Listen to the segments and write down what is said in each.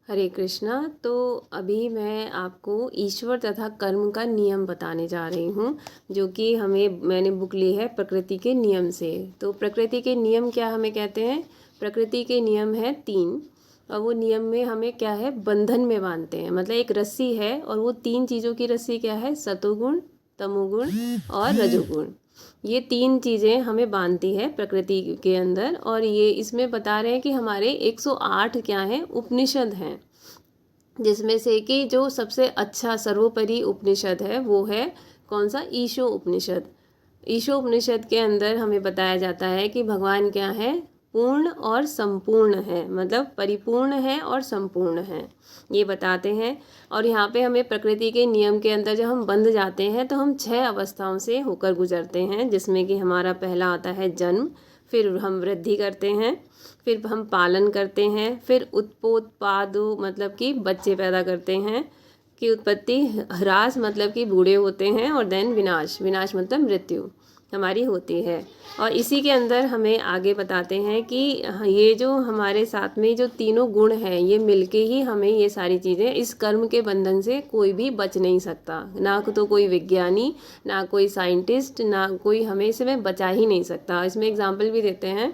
हरे कृष्णा। तो अभी मैं आपको ईश्वर तथा कर्म का नियम बताने जा रही हूँ, जो कि मैंने बुक ली है प्रकृति के नियम से। तो प्रकृति के नियम क्या हमें कहते हैं? प्रकृति के नियम है 3। और वो नियम में हमें क्या है, बंधन में बांधते हैं। मतलब एक रस्सी है और वो 3 चीज़ों की रस्सी क्या है, सतोगुण, तमोगुण और रजोगुण। ये 3 चीज़ें हमें बांधती है प्रकृति के अंदर। और ये इसमें बता रहे हैं कि हमारे 108 क्या हैं, उपनिषद हैं, जिसमें से कि जो सबसे अच्छा सर्वोपरि उपनिषद है वो है कौन सा, ईशो उपनिषद। ईशो उपनिषद के अंदर हमें बताया जाता है कि भगवान क्या है, पूर्ण और संपूर्ण है, मतलब परिपूर्ण है और संपूर्ण है, ये बताते हैं। और यहाँ पे हमें प्रकृति के नियम के अंदर जब हम बंध जाते हैं तो हम 6 अवस्थाओं से होकर गुजरते हैं, जिसमें कि हमारा पहला आता है जन्म, फिर हम वृद्धि करते हैं, फिर हम पालन करते हैं, फिर उत्पोत्पादो मतलब कि बच्चे पैदा करते हैं की उत्पत्ति, ह्रास मतलब कि बूढ़े होते हैं, और देन विनाश, विनाश मतलब मृत्यु हमारी होती है। और इसी के अंदर हमें आगे बताते हैं कि ये जो हमारे साथ में जो तीनों गुण हैं, ये मिलके ही हमें ये सारी चीज़ें, इस कर्म के बंधन से कोई भी बच नहीं सकता, ना तो कोई विज्ञानी, ना कोई साइंटिस्ट, ना कोई हमें इसमें बचा ही नहीं सकता। इसमें एग्जाम्पल भी देते हैं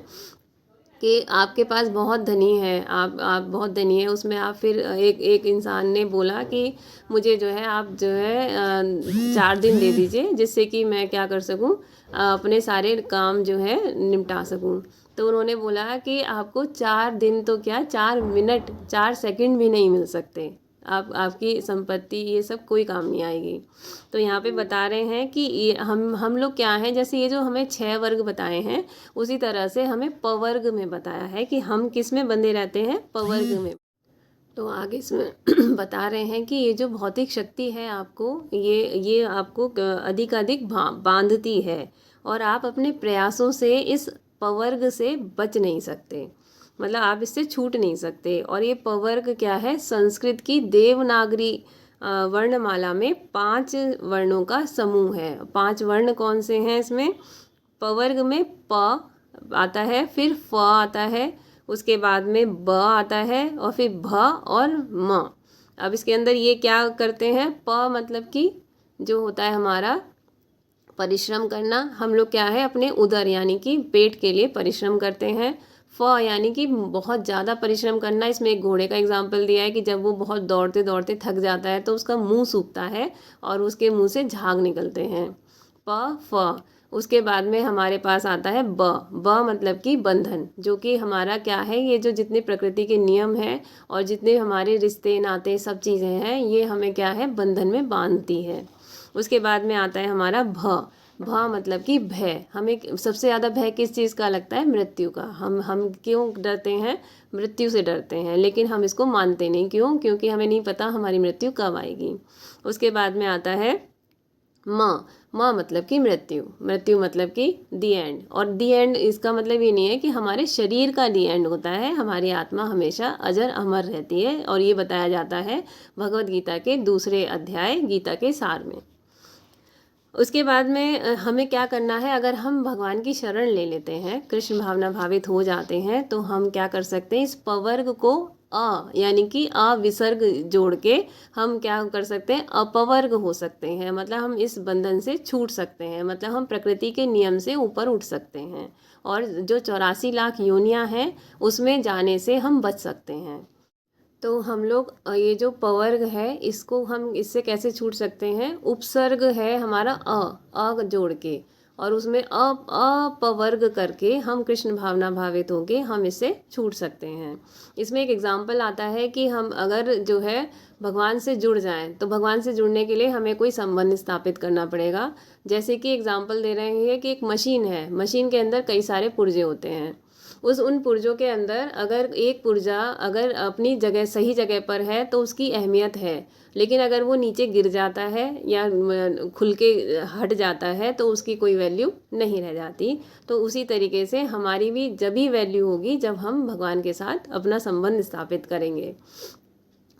कि आपके पास बहुत धनी है, आप बहुत धनी है, उसमें आप फिर एक एक इंसान ने बोला कि मुझे जो है आप जो है 4 दिन दे दीजिए, जिससे कि मैं क्या कर सकूं, अपने सारे काम जो है निपटा सकूं। तो उन्होंने बोला कि आपको 4 दिन तो क्या, 4 मिनट, 4 सेकंड भी नहीं मिल सकते, आपकी संपत्ति ये सब कोई काम नहीं आएगी। तो यहाँ पे बता रहे हैं कि ये हम लोग क्या हैं, जैसे ये जो हमें 6 वर्ग बताए हैं, उसी तरह से हमें पवर्ग में बताया है कि हम किस में बंधे रहते हैं, पवर्ग में। तो आगे इसमें बता रहे हैं कि ये जो भौतिक शक्ति है आपको, ये आपको अधिक बांधती है, और आप अपने प्रयासों से इस पवर्ग से बच नहीं सकते, मतलब आप इससे छूट नहीं सकते। और ये पवर्ग क्या है, संस्कृत की देवनागरी वर्णमाला में 5 वर्णों का समूह है। 5 वर्ण कौन से हैं इसमें? पवर्ग में प आता है, फिर फ आता है, उसके बाद में ब आता है, और फिर भ और म। अब इसके अंदर ये क्या करते हैं, प मतलब कि जो होता है हमारा परिश्रम करना, हम लोग क्या है अपने उदर यानी कि पेट के लिए परिश्रम करते हैं। फ यानी कि बहुत ज़्यादा परिश्रम करना, इसमें एक घोड़े का एग्जाम्पल दिया है कि जब वो बहुत दौड़ते दौड़ते थक जाता है तो उसका मुंह सूखता है और उसके मुंह से झाग निकलते हैं। प फ। उसके बाद में हमारे पास आता है ब। ब मतलब कि बंधन, जो कि हमारा क्या है, ये जो जितने प्रकृति के नियम हैं और जितने हमारे रिश्ते नाते सब चीज़ें हैं, ये हमें क्या है, बंधन में बांधती है। उसके बाद में आता है हमारा भ। भ मतलब कि भय। हमें सबसे ज़्यादा भय किस चीज़ का लगता है? मृत्यु का। हम क्यों डरते हैं? मृत्यु से डरते हैं, लेकिन हम इसको मानते नहीं। क्यों? क्योंकि हमें नहीं पता हमारी मृत्यु कब आएगी। उसके बाद में आता है म। म मतलब कि मृत्यु। मृत्यु मतलब कि दी एंड। और दी एंड इसका मतलब ये नहीं है कि हमारे शरीर का दी एंड होता है, हमारी आत्मा हमेशा अजर अमर रहती है। और ये बताया जाता है भगवद गीता के 2 अध्याय गीता के सार में। उसके बाद में हमें क्या करना है, अगर हम भगवान की शरण ले लेते हैं, कृष्ण भावना भावित हो जाते हैं, तो हम क्या कर सकते हैं, इस पवर्ग को यानी कि विसर्ग जोड़ के हम क्या कर सकते हैं, अपवर्ग हो सकते हैं। मतलब हम इस बंधन से छूट सकते हैं, मतलब हम प्रकृति के नियम से ऊपर उठ सकते हैं, और जो 84 लाख योनियां हैं उसमें जाने से हम बच सकते हैं। तो हम लोग ये जो पवर्ग है, इसको हम इससे कैसे छूट सकते हैं? उपसर्ग है हमारा अ जोड़ के, और उसमें अपवर्ग करके हम कृष्ण भावना भावित होके हम इससे छूट सकते हैं। इसमें एक एग्जाम्पल आता है कि हम अगर जो है भगवान से जुड़ जाएं, तो भगवान से जुड़ने के लिए हमें कोई संबंध स्थापित करना पड़ेगा। जैसे कि एग्जाम्पल दे रहे हैं कि एक मशीन है, मशीन के अंदर कई सारे पुर्जे होते हैं। उन पुर्जों के अंदर अगर एक पुर्जा अगर अपनी जगह सही जगह पर है तो उसकी अहमियत है, लेकिन अगर वो नीचे गिर जाता है या खुल के हट जाता है तो उसकी कोई वैल्यू नहीं रह जाती। तो उसी तरीके से हमारी भी जब ही वैल्यू होगी जब हम भगवान के साथ अपना संबंध स्थापित करेंगे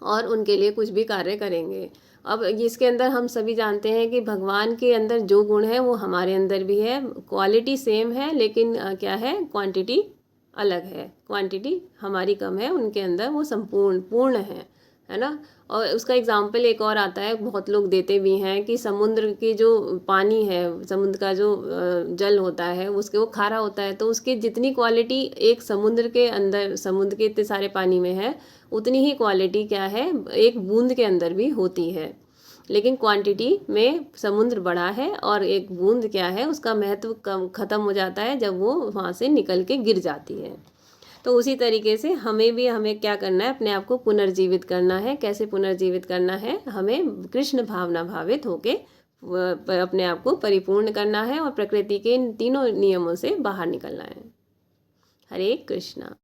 और उनके लिए कुछ भी कार्य करेंगे। अब इसके अंदर हम सभी जानते हैं कि भगवान के अंदर जो गुण है वो हमारे अंदर भी है। क्वालिटी सेम है, लेकिन क्या है, क्वांटिटी अलग है, क्वांटिटी हमारी कम है, उनके अंदर वो पूर्ण है ना। और उसका एग्जाम्पल एक और आता है, बहुत लोग देते भी हैं कि समुद्र की जो पानी है, समुद्र का जो जल होता है उसके वो खारा होता है, तो उसकी जितनी क्वालिटी एक समुद्र के अंदर, समुद्र के इतने सारे पानी में है, उतनी ही क्वालिटी क्या है एक बूंद के अंदर भी होती है। लेकिन क्वांटिटी में समुद्र बड़ा है और एक बूंद क्या है उसका महत्व कम ख़त्म हो जाता है जब वो वहाँ से निकल के गिर जाती है। तो उसी तरीके से हमें क्या करना है, अपने आप को पुनर्जीवित करना है। कैसे पुनर्जीवित करना है, हमें कृष्ण भावना भावित होके अपने आप को परिपूर्ण करना है और प्रकृति के इन तीनों नियमों से बाहर निकलना है। हरे कृष्णा।